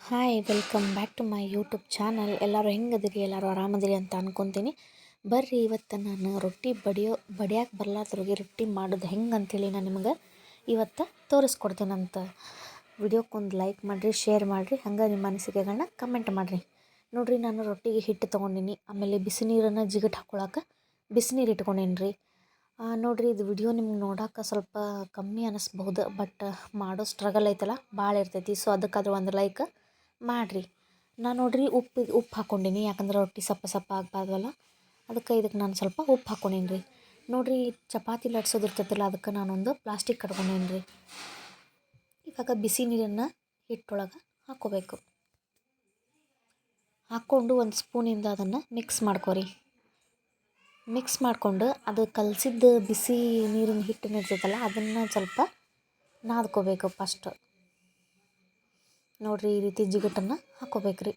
Hi welcome back to my YouTube channel. ಎಲ್ಲರೂ ಹೆಂಗದಿರಿ? ಎಲ್ಲರೂ ಆರಾಮದಿರಿ ಅಂತ ಅನ್ಕೊತೀನಿ. ಬರ್ರಿ ಇವತ್ತು ನಾನು ರೊಟ್ಟಿ ಬಡಿಯಾಕೆ ಬರ್ಲಾದ್ರಿಗೆ ರೊಟ್ಟಿ ಮಾಡೋದು ಹೆಂಗೆ ಅಂಥೇಳಿ ನಾನು ನಿಮ್ಗೆ ಇವತ್ತು ತೋರಿಸ್ಕೊಡ್ತೀನಂತ. ವಿಡಿಯೋಕ್ಕೊಂದು ಲೈಕ್ ಮಾಡಿರಿ, ಶೇರ್ ಮಾಡಿರಿ, ಹಂಗೆ ನಿಮ್ಮ ಅನಿಸಿಕೆಗಳನ್ನ ಕಮೆಂಟ್ ಮಾಡಿರಿ. ನೋಡಿರಿ, ನಾನು ರೊಟ್ಟಿಗೆ ಹಿಟ್ಟು ತೊಗೊಂಡಿನಿ. ಆಮೇಲೆ ಬಿಸಿ ನೀರನ್ನು ಜಿಗಟ್ ಹಾಕ್ಕೊಳಕ್ಕೆ ಬಿಸಿನೀರು ಇಟ್ಕೊಂಡೇನಿ ರೀ. ನೋಡಿರಿ, ಇದು ವಿಡಿಯೋ ನಿಮ್ಗೆ ನೋಡೋಕೆ ಸ್ವಲ್ಪ ಕಮ್ಮಿ ಅನ್ನಿಸ್ಬಹುದು, ಬಟ್ ಮಾಡೋ ಸ್ಟ್ರಗಲ್ ಐತಲ್ಲ ಭಾಳ ಇರ್ತೈತಿ. ಸೊ ಅದಕ್ಕಾದ್ರೂ ಒಂದು ಲೈಕ್ ಮಾಡಿರಿ. ನಾನು ನೋಡಿರಿ ಉಪ್ಪು ಹಾಕ್ಕೊಂಡೀನಿ, ಯಾಕಂದ್ರೆ ರೊಟ್ಟಿ ಸಪ್ಪ ಆಗಬಾರ್ದಲ್ಲ, ಅದಕ್ಕೆ ಇದಕ್ಕೆ ನಾನು ಸ್ವಲ್ಪ ಉಪ್ಪು ಹಾಕ್ಕೊಂಡೀನಿ ರೀ. ನೋಡಿರಿ, ಚಪಾತಿ ಲಟ್ಸೋದು ಇರ್ತೈತಲ್ಲ, ಅದಕ್ಕೆ ನಾನೊಂದು ಪ್ಲಾಸ್ಟಿಕ್ ಕಟ್ಕೊಂಡೇನಿ ರೀ. ಇವಾಗ ಬಿಸಿ ನೀರನ್ನು ಹಿಟ್ಟೊಳಗೆ ಹಾಕ್ಕೋಬೇಕು. ಹಾಕ್ಕೊಂಡು ಒಂದು ಸ್ಪೂನಿಂದ ಅದನ್ನು ಮಿಕ್ಸ್ ಮಾಡ್ಕೊರಿ. ಮಿಕ್ಸ್ ಮಾಡಿಕೊಂಡು ಅದು ಕಲಸಿದ್ದು ಬಿಸಿ ನೀರಿನ ಹಿಟ್ಟನ್ನು ಇರ್ತೈತಲ್ಲ, ಅದನ್ನು ಸ್ವಲ್ಪ ನಾದ್ಕೋಬೇಕು ಫಸ್ಟ್. ನೋಡಿರಿ, ಈ ರೀತಿ ಜಿಗಟನ್ನು ಹಾಕ್ಕೋಬೇಕ್ರಿ.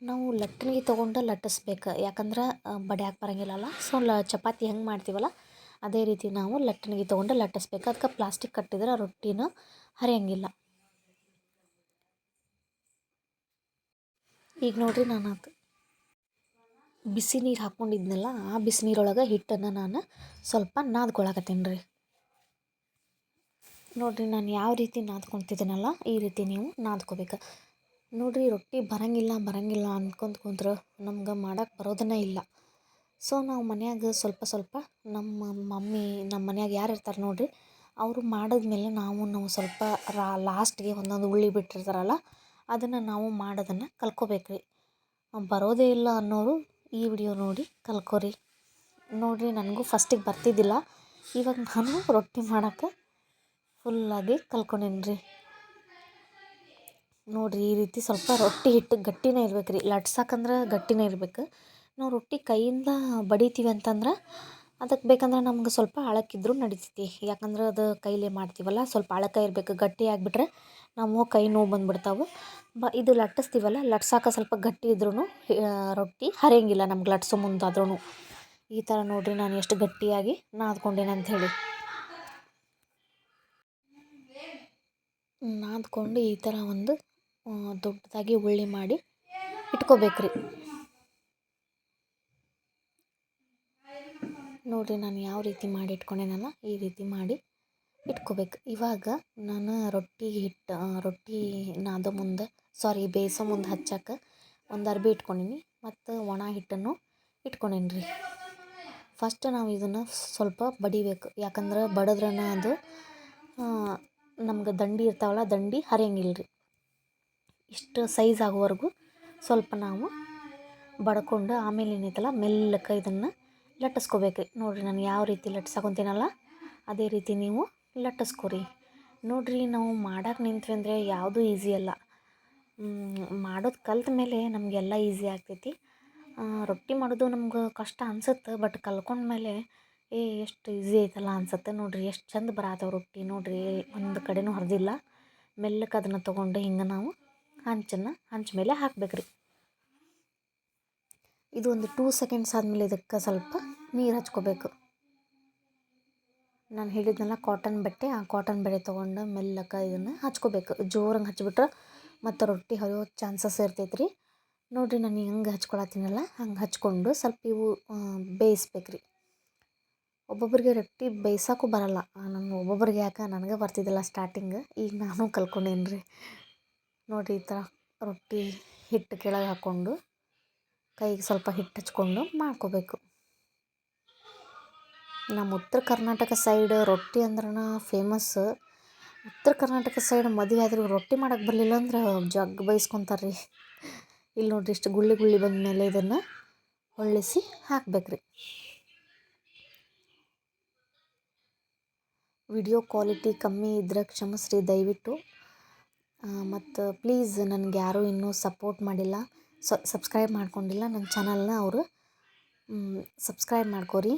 ನಾವು ಲಟ್ಟಣಿಗೆ ತೊಗೊಂಡು ಲಟ್ಟಿಸ್ಬೇಕು, ಯಾಕಂದ್ರೆ ಬಡಿಯಾಕೆ ಬರೋಂಗಿಲ್ಲಲ್ಲ. ಸೊ ಚಪಾತಿ ಹೆಂಗೆ ಮಾಡ್ತೀವಲ್ಲ ಅದೇ ರೀತಿ ನಾವು ಲಟ್ಟಣಿಗೆ ತೊಗೊಂಡು ಲಟ್ಟಿಸ್ಬೇಕು. ಅದಕ್ಕೆ ಪ್ಲಾಸ್ಟಿಕ್ ಕಟ್ಟಿದ್ರೆ ರೊಟ್ಟಿನ ಹರಿಯೋಂಗಿಲ್ಲ. ಈಗ ನೋಡಿರಿ, ನಾನು ಅದು ಬಿಸಿ ನೀರು ಹಾಕ್ಕೊಂಡಿದ್ನಲ್ಲ, ಆ ಬಿಸಿ ನೀರೊಳಗೆ ಹಿಟ್ಟನ್ನು ನಾನು ಸ್ವಲ್ಪ ನಾದ್ಕೊಳಕತ್ತೀನಿ ರೀ. ನೋಡಿರಿ, ನಾನು ಯಾವ ರೀತಿ ನಾದ್ಕೊತಿದ್ದೀನಲ್ಲ ಈ ರೀತಿ ನೀವು ನಾದ್ಕೋಬೇಕು. ನೋಡಿರಿ, ರೊಟ್ಟಿ ಬರೋಂಗಿಲ್ಲ ಅಂದ್ಕೊಂತ ಕುಂತ್ರೆ ನಮ್ಗೆ ಮಾಡೋಕ್ಕೆ ಬರೋದನ್ನೇ ಇಲ್ಲ. ಸೊ ನಾವು ಮನ್ಯಾಗ ಸ್ವಲ್ಪ ನಮ್ಮ ಮನ್ಯಾಗ ಯಾರು ಇರ್ತಾರೆ ನೋಡಿರಿ, ಅವರು ಮಾಡಿದ್ಮೇಲೆ ನಾವು ಸ್ವಲ್ಪ ಲಾಸ್ಟ್ಗೆ ಒಂದೊಂದು ಉಳ್ಳಿ ಬಿಟ್ಟಿರ್ತಾರಲ್ಲ, ಅದನ್ನು ನಾವು ಮಾಡೋದನ್ನು ಕಲ್ತ್ಕೋಬೇಕ್ರಿ. ಬರೋದೇ ಇಲ್ಲ ಅನ್ನೋರು ಈ ವಿಡಿಯೋ ನೋಡಿ ಕಲ್ಕೋರಿ. ನೋಡಿರಿ, ನನಗೂ ಫಸ್ಟಿಗೆ ಬರ್ತಿದ್ದಿಲ್ಲ, ಇವಾಗ ನಾನು ರೊಟ್ಟಿ ಮಾಡೋಕ್ಕೆ ಫುಲ್ಲಾಗಿ ಕಲ್ತ್ಕೊಂಡೇನಿ ರೀ. ನೋಡಿರಿ, ಈ ರೀತಿ ಸ್ವಲ್ಪ ರೊಟ್ಟಿ ಹಿಟ್ಟು ಗಟ್ಟಿನೇ ಇರ್ಬೇಕು ರೀ. ಲಟ್ಸಕ್ಕಂದ್ರೆ ಗಟ್ಟಿನೇ ಇರ್ಬೇಕು. ನಾವು ರೊಟ್ಟಿ ಕೈಯಿಂದ ಬಡಿತೀವಿ ಅಂತಂದ್ರೆ ಅದಕ್ಕೆ ಬೇಕಂದ್ರೆ ನಮ್ಗೆ ಸ್ವಲ್ಪ ಆಳಕ್ಕಿದ್ರೂ ನಡಿತೈತಿ, ಯಾಕಂದ್ರೆ ಅದು ಕೈಲೇ ಮಾಡ್ತೀವಲ್ಲ. ಸ್ವಲ್ಪ ಆಳಕ್ಕೆ ಇರಬೇಕು, ಗಟ್ಟಿ ಆಗಿಬಿಟ್ರೆ ನಾವು ಕೈ ನೋವು ಬಂದುಬಿಡ್ತಾವೆ. ಇದು ಲಟ್ಟಿಸ್ತೀವಲ್ಲ, ಲಟ್ಸಕ್ಕೆ ಸ್ವಲ್ಪ ಗಟ್ಟಿ ಇದ್ರೂ ರೊಟ್ಟಿ ಹರಿಯೋಂಗಿಲ್ಲ ನಮ್ಗೆ ಲಟ್ಸೋ ಮುಂದಾದ್ರೂ. ಈ ಥರ ನೋಡಿರಿ, ನಾನು ಎಷ್ಟು ಗಟ್ಟಿಯಾಗಿ ನಾದ್ಕೊಂಡೇನೆ ಅಂಥೇಳಿ. ನಾದ್ಕೊಂಡು ಈ ಥರ ಒಂದು ದೊಡ್ಡದಾಗಿ ಉಳ್ಳಿ ಮಾಡಿ ಇಟ್ಕೋಬೇಕ್ರಿ. ನೋಡಿರಿ, ನಾನು ಯಾವ ರೀತಿ ಮಾಡಿ ಇಟ್ಕೊಂಡೇನಲ್ಲ ಈ ರೀತಿ ಮಾಡಿ ಇಟ್ಕೋಬೇಕು. ಇವಾಗ ನಾನು ರೊಟ್ಟಿ ನಾದೋ ಮುಂದೆ ಬೇಯಿಸೋ ಮುಂದೆ ಹಚ್ಚಕ್ಕೆ ಒಂದು ಅರ್ಬಿ ಇಟ್ಕೊಂಡೀನಿ, ಮತ್ತು ಒಣ ಹಿಟ್ಟನ್ನು ಇಟ್ಕೊಂಡೇನಿ ರೀ. ಫಸ್ಟ್ ನಾವು ಇದನ್ನು ಸ್ವಲ್ಪ ಬಡಿಬೇಕು, ಯಾಕಂದ್ರೆ ಬಡಿದ್ರನ ಅದು ನಮ್ಗೆ ದಂಡಿ ಇರ್ತಾವಲ್ಲ, ದಂಡಿ ಹರಿಯೋಂಗಿಲ್ಲ ರೀ. ಇಷ್ಟು ಸೈಜ್ ಆಗೋವರೆಗೂ ಸ್ವಲ್ಪ ನಾವು ಬಡ್ಕೊಂಡು ಆಮೇಲೆ ಏನೈತಲ್ಲ ಮೆಲ್ಲಕ್ಕೆ ಇದನ್ನು ಲಟ್ಟಿಸ್ಕೋಬೇಕ್ರಿ. ನೋಡಿರಿ, ನಾನು ಯಾವ ರೀತಿ ಲಟ್ಸಕೊಂತೀನಲ್ಲ ಅದೇ ರೀತಿ ನೀವು ಲಟ್ಟಿಸ್ಕೊರಿ. ನೋಡಿರಿ, ನಾವು ಮಾಡೋಕೆ ನಿಂತ್ವಿ ಅಂದರೆ ಯಾವುದೂ ಈಸಿ ಅಲ್ಲ. ಮಾಡೋದು ಕಲ್ತ ಮೇಲೆ ನಮಗೆಲ್ಲ ಈಸಿ ಆಗ್ತೈತಿ. ರೊಟ್ಟಿ ಮಾಡೋದು ನಮ್ಗೆ ಕಷ್ಟ ಅನ್ಸುತ್ತೆ, ಬಟ್ ಕಲ್ತ್ಕೊಂಡ್ಮೇಲೆ ಎಷ್ಟು ಈಸಿ ಐತಲ್ಲ ಅನ್ಸುತ್ತೆ. ನೋಡಿರಿ, ಎಷ್ಟು ಚಂದ ಬರತ್ತವ ರೊಟ್ಟಿ. ನೋಡಿರಿ, ಒಂದು ಕಡೆನೂ ಹರಿದಿಲ್ಲ. ಮೆಲ್ಲಕ್ಕೆ ಅದನ್ನು ತೊಗೊಂಡು ಹಿಂಗೆ ನಾವು ಹಂಚ ಮೇಲೆ ಹಾಕ್ಬೇಕ್ರಿ. ಇದು ಒಂದು 2 ಸೆಕೆಂಡ್ಸ್ ಆದಮೇಲೆ ಇದಕ್ಕೆ ಸ್ವಲ್ಪ ನೀರು ಹಚ್ಕೋಬೇಕು. ನಾನು ಹೇಳಿದ್ನಲ್ಲ ಕಾಟನ್ ಬಟ್ಟೆ, ಆ ಕಾಟನ್ ಬಟ್ಟೆ ತೊಗೊಂಡು ಮೆಲ್ಲಕ್ಕೆ ಇದನ್ನು ಹಚ್ಕೋಬೇಕು. ಜೋರಂಗೆ ಹಚ್ಬಿಟ್ರೆ ಮತ್ತು ರೊಟ್ಟಿ ಹರಿಯೋ ಚಾನ್ಸಸ್ ಇರ್ತೈತೆ ರೀ. ನೋಡಿರಿ, ನಾನು ಹೆಂಗೆ ಹಚ್ಕೊಳತ್ತೀನಲ್ಲ ಹಂಗೆ ಹಚ್ಕೊಂಡು ಸ್ವಲ್ಪ ಇವು ಬೇಯಿಸ್ಬೇಕ್ರಿ. ಒಬ್ಬೊಬ್ಬರಿಗೆ ರೊಟ್ಟಿ ಬೇಯ್ಸೋಕ್ಕೂ ಬರಲ್ಲ. ಒಬ್ಬೊಬ್ರಿಗೆ ಯಾಕೆ ನನಗೆ ಬರ್ತಿದ್ದಿಲ್ಲ ಸ್ಟಾರ್ಟಿಂಗ್, ಈಗ ನಾನು ಕಲ್ತ್ಕೊಂಡೇನಿ ರೀ. ನೋಡಿರಿ, ಈ ಥರ ರೊಟ್ಟಿ ಹಿಟ್ಟು ಕೆಳಗೆ ಹಾಕ್ಕೊಂಡು ಕೈಗೆ ಸ್ವಲ್ಪ ಹಿಟ್ಟು ಹಚ್ಕೊಂಡು ಮಾಡ್ಕೋಬೇಕು. ನಮ್ಮ ಉತ್ತರ ಕರ್ನಾಟಕ ಸೈಡ್ ರೊಟ್ಟಿ ಅಂದ್ರೆ ಫೇಮಸ್. ಉತ್ತರ ಕರ್ನಾಟಕ ಸೈಡ್ ಮದುವೆ ಆದರೂ ರೊಟ್ಟಿ ಮಾಡೋಕ್ಕೆ ಬರಲಿಲ್ಲ ಅಂದ್ರೆ ಜಗ್ಗ ಬೈಸ್ಕೊತಾರೆ ರೀ. ಇಲ್ಲಿ ನೋಡಿರಿ, ಇಷ್ಟು ಗುಳ್ಳಿ ಬಂದಮೇಲೆ ಇದನ್ನು ಹೊಳ್ಳಿಸಿ ಹಾಕಬೇಕ್ರಿ. ವಿಡಿಯೋ ಕ್ವಾಲಿಟಿ ಕಮ್ಮಿ ಇದ್ದರೆ ಕ್ಷಮಿಸ್ರಿ ದಯವಿಟ್ಟು. ಮತ್ತು ಪ್ಲೀಸ್, ನನಗೆ ಯಾರೂ ಇನ್ನೂ ಸಪೋರ್ಟ್ ಮಾಡಿಲ್ಲ, ಸಬ್ಸ್ಕ್ರೈಬ್ ಮಾಡ್ಕೊಂಡಿಲ್ಲ ನನ್ನ ಚಾನಲ್ನ, ಅವರು ಸಬ್ಸ್ಕ್ರೈಬ್ ಮಾಡ್ಕೊರಿ.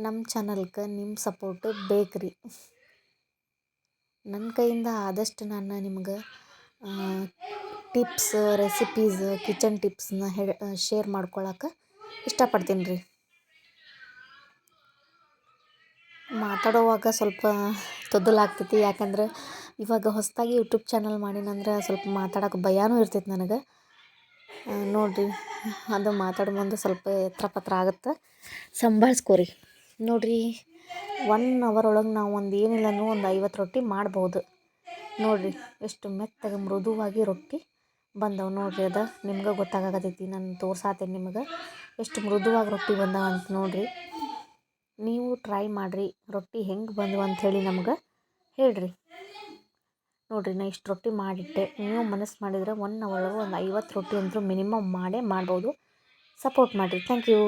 ನಮ್ಮ ಚಾನಲ್ಗೆ ನಿಮ್ಮ ಸಪೋರ್ಟ್ ಬೇಕು ರೀ. ನನ್ನ ಕೈಯಿಂದ ಆದಷ್ಟು ನಾನು ನಿಮ್ಗೆ ಟಿಪ್ಸ್, ರೆಸಿಪೀಸ್, ಕಿಚನ್ ಟಿಪ್ಸ್ನ ಶೇರ್ ಮಾಡ್ಕೊಳಕ್ಕೆ ಇಷ್ಟಪಡ್ತೀನಿ ರೀ. ಮಾತಾಡೋವಾಗ ಸ್ವಲ್ಪ ತೊದಲಾಗ್ತೈತಿ, ಯಾಕಂದ್ರೆ ಇವಾಗ ಹೊಸದಾಗಿ ಯೂಟ್ಯೂಬ್ ಚಾನಲ್ ಮಾಡೀನಂದ್ರೆ ಸ್ವಲ್ಪ ಮಾತಾಡೋಕೆ ಭಯನೂ ಇರ್ತೈತೆ ನನಗೆ. ನೋಡಿರಿ ಅದು ಮಾತಾಡೋ ಮುಂದೆ ಸ್ವಲ್ಪ ಎತ್ರ ಪತ್ರ ಆಗುತ್ತೆ, ಸಂಭಾಳಿಸ್ಕೊರಿ. ನೋಡಿರಿ 1 ಅವರ್ ಒಳಗೆ ನಾವು ಒಂದು ಏನಿಲ್ಲ ಅಂದ್ರೂ ಒಂದು 50 ರೊಟ್ಟಿ ಮಾಡ್ಬೋದು. ನೋಡಿರಿ ಎಷ್ಟು ಮೆತ್ತಗೆ ಮೃದುವಾಗಿ ರೊಟ್ಟಿ ಬಂದವು. ನೋಡಿರಿ ಅದು ನಿಮ್ಗೆ ಗೊತ್ತಾಗತೈತಿ, ನಾನು ತೋರ್ಸಾತೇನೆ ನಿಮ್ಗೆ ಎಷ್ಟು ಮೃದುವಾಗಿ ರೊಟ್ಟಿ ಬಂದವ ಅಂತ. ನೋಡಿರಿ ನೀವು ಟ್ರೈ ಮಾಡಿರಿ, ರೊಟ್ಟಿ ಹೆಂಗೆ ಬಂದವು ಅಂಥೇಳಿ ನಮ್ಗೆ ಹೇಳ್ರಿ. ನೋಡಿರಿ ನಾ ಇಷ್ಟು ರೊಟ್ಟಿ ಮಾಡಿಟ್ಟೆ. ನೀವು ಮನಸ್ಸು ಮಾಡಿದರೆ 1 ಅವರ್ ಒಳಗೆ ಒಂದು 50 ರೊಟ್ಟಿ ಅಂತೂ ಮಿನಿಮಮ್ ಮಾಡ್ಬೋದು. ಸಪೋರ್ಟ್ ಮಾಡಿರಿ. Thank you.